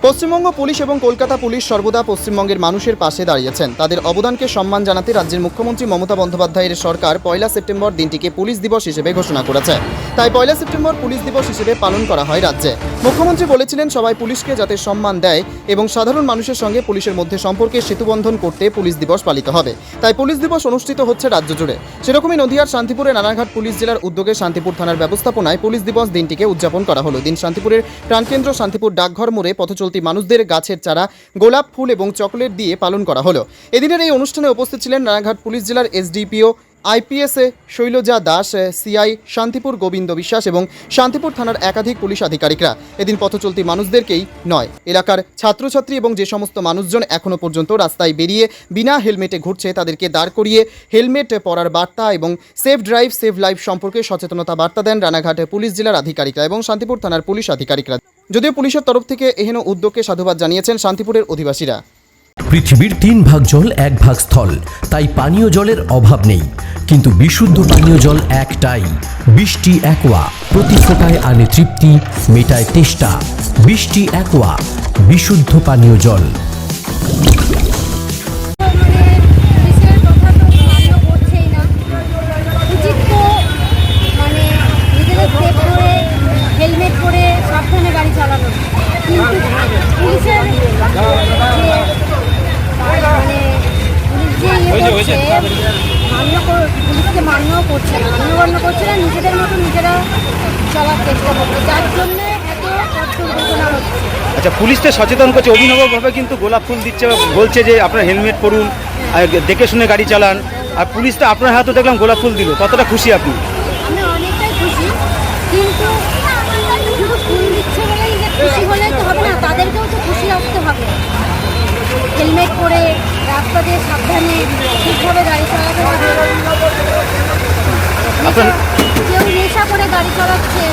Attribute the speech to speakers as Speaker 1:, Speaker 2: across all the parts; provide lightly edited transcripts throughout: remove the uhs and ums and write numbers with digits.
Speaker 1: Paschimbanga police এবং Kolkata police সর্বদা পশ্চিমবঙ্গের মানুষের পাশে দাঁড়িয়েছেন। তাদের অবদানকে সম্মান জানাতে রাজ্যের মুখ্যমন্ত্রী মমতা বন্দ্যোপাধ্যায়ের সরকার 1 সেপ্টেম্বর দিনটিকে পুলিশ দিবস হিসেবে ঘোষণা করেছে। তাই 1 সেপ্টেম্বর পুলিশ দিবস হিসেবে পালন করা হয় রাজ্যে। মুখ্যমন্ত্রী বলেছিলেন, সবাই পুলিশকে যাতে সম্মান দেয় এবং সাধারণ মানুষের সঙ্গে পুলিশের মধ্যে সম্পর্কের সেতুবন্ধন করতে পুলিশ দিবস পালিত হবে। তাই পুলিশ দিবস অনুষ্ঠিত হচ্ছে রাজ্য জুড়ে। সেরকমই নদিয়ার শান্তিপুরে রানাঘাট পুলিশ জেলার উদ্যোগে শান্তিপুর থানার ব্যবস্থাপনায় পুলিশ দিবস দিনটিকে উদযাপন করা হলো। দিন শান্তিপুরের প্রাণকেন্দ্র শান্তিপুর ডাকঘর মোড়ে পথচলতি মানুষদের গাছের চারা, গোলাপ ফুল এবং চকলেট দিয়ে পালন করা হলো। এদিনের এই অনুষ্ঠানে উপস্থিত ছিলেন রানাঘাট পুলিশ জেলার SDPO IPS Shailaja Das, CI Shantipur Gobinda Biswas এবং শান্তিপুর থানার একাধিক পুলিশ আধিকারিকরা। এদিন পথচলতি মানুষদেরকেই নয়, এলাকার ছাত্রছাত্রী এবং যে সমস্ত মানুষজন এখনও পর্যন্ত রাস্তায় বেরিয়ে বিনা হেলমেটে ঘুরছে তাদেরকে দাঁড় করিয়ে হেলমেট পরার বার্তা এবং সেফ ড্রাইভ সেভ লাইফ সম্পর্কে সচেতনতা বার্তা দেন রানাঘাট পুলিশ জেলার আধিকারিকরা এবং শান্তিপুর থানার পুলিশ আধিকারিকরা। যদিও পুলিশের তরফ থেকে এহেন উদ্যোগকে সাধুবাদ জানিয়েছেন শান্তিপুরের অধিবাসীরা।
Speaker 2: পৃথিবীর 3 ভাগ জল 1 ভাগ স্থল, তাই পানীয় জলের অভাব নেই, কিন্তু বিশুদ্ধ পানীয় জল একটাই, বৃষ্টি অ্যাকোয়া। প্রতি ফোঁটায় আনে তৃপ্তি, মেটায় তেষ্টা। বৃষ্টি অ্যাকোয়া, বিশুদ্ধ পানীয় জল।
Speaker 3: হেলমেট পরে সাবধানে গাড়ি চালানো, কিন্তু পুলিশের পুলিশকে মান্যও করছে না, মান্যগণ্য করছে না, নিজেদের মতো নিজেরা চলার চেষ্টা করছে, যার জন্য এত দুর্ঘটনা হচ্ছে।
Speaker 4: আচ্ছা, পুলিশকে সচেতন করছে অভিনবভাবে, কিন্তু গোলাপ ফুল দিচ্ছে, বলছে যে আপনার হেলমেট পরুন, দেখে শুনে গাড়ি চালান। আর পুলিশ তো আপনার হাতে দেখলাম গোলাপ ফুল দিল, কতটা খুশি আপনি?
Speaker 3: আমি অনেকটাই খুশি, কিন্তু শুধু ফুল দিচ্ছে বলেই যে খুশি হলে তো হবে না, তাদেরকেও তো খুশি রাখতে হবে। হেলমেট পরে রাস্তা দিয়ে সাবধানে ঠিকভাবে গাড়ি চালাতে হবে। কেউ নেশা করে গাড়ি চালাচ্ছে,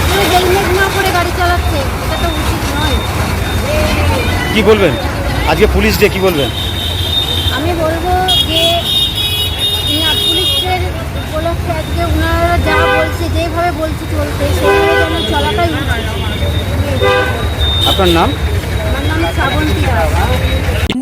Speaker 3: কেউ হেলমেট না করে গাড়ি চালাচ্ছে, এটা তো উচিত নয়।
Speaker 4: কি বলবেন আজকে পুলিশ ডে, কি বলবেন?
Speaker 3: আমি বলবো যে পুলিশের উপলক্ষে আজকে ওনারা যা বলছে, যেভাবে বলছে চলতে, সেইভাবে যেন চলাটাই উচিত।
Speaker 4: আপনার নাম?
Speaker 3: আমার নাম শ্রাবন্তী দাস।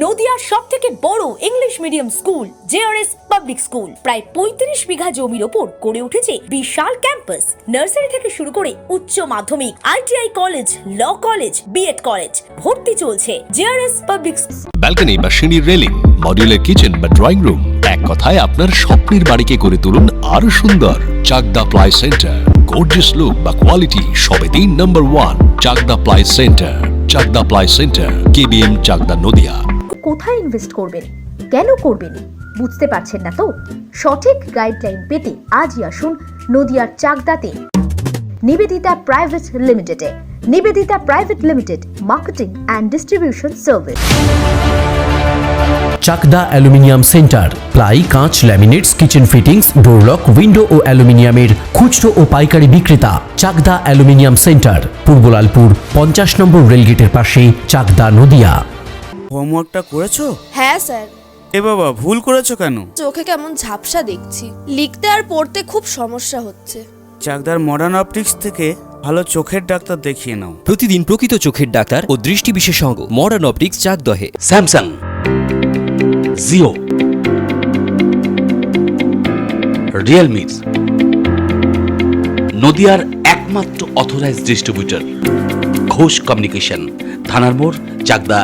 Speaker 5: নদিয়ার সবথেকে বড় English medium school JRS public school প্রায় 35 বিঘা জমির ওপর গড়ে উঠেছে বিশাল ক্যাম্পাস। নার্সারি থেকে শুরু করে উচ্চ মাধ্যমিক, ITI college, law college, BEd college, ভর্তি চলছে। JRS পাবলিক
Speaker 6: ব্যালকনি বা সিঁড়ির রেলিং, মডিউলার কিচেন বা ড্রয়িং রুম, এক কথায় আপনার স্বপ্নের বাড়িকে করে তুলুন আরো সুন্দর। Chakdah ply centre, gorgeous look বা কোয়ালিটি সবে 3 number 1 Chakdah ply centre. Chakdah ply centre, KBM Chakdah, Nadia.
Speaker 7: কোথায় ইনভেস্ট করবেন, কেন করবেন বুঝতে পারছেন না তো? সঠিক গাইডলাইন পেতে আজই আসুন নদিয়ার চাকদাতে নিবেদিতা প্রাইভেট লিমিটেডে। Nivedita private limited, marketing and distribution service.
Speaker 2: Chakdah aluminium centre, ply, কাঁচ, laminates, kitchen fittings, door lock, window ও অ্যালুমিনিয়ামের খুচরো ও পাইকারি বিক্রেতা। Chakdah aluminium centre, Purbalalpur 50 number রেলগেটের পাশে, চাকদা, নদিয়া।
Speaker 8: হোমওয়ার্কটা করেছো?
Speaker 9: হ্যাঁ স্যার।
Speaker 8: এ বাবা, ভুল করেছো কেন?
Speaker 9: চোখে কেমন ঝাপসা দেখছি, লিখতে আর পড়তে খুব সমস্যা হচ্ছে।
Speaker 8: চাকদার মডার্ন অপটিক্স থেকে ভালো চোখের ডাক্তার দেখিয়ে নাও।
Speaker 10: প্রতিদিন প্রকৃত চোখের ডাক্তার ও দৃষ্টি বিশেষজ্ঞ মডার্ন অপটিক্স, চাকদহে।
Speaker 11: স্যামসাং, জিও, রিয়েলমি, নদিয়ার একমাত্র অথরাইজড ডিস্ট্রিবিউটর ঘোষ কমিউনিকেশন, থানার মোড়, চাকদা।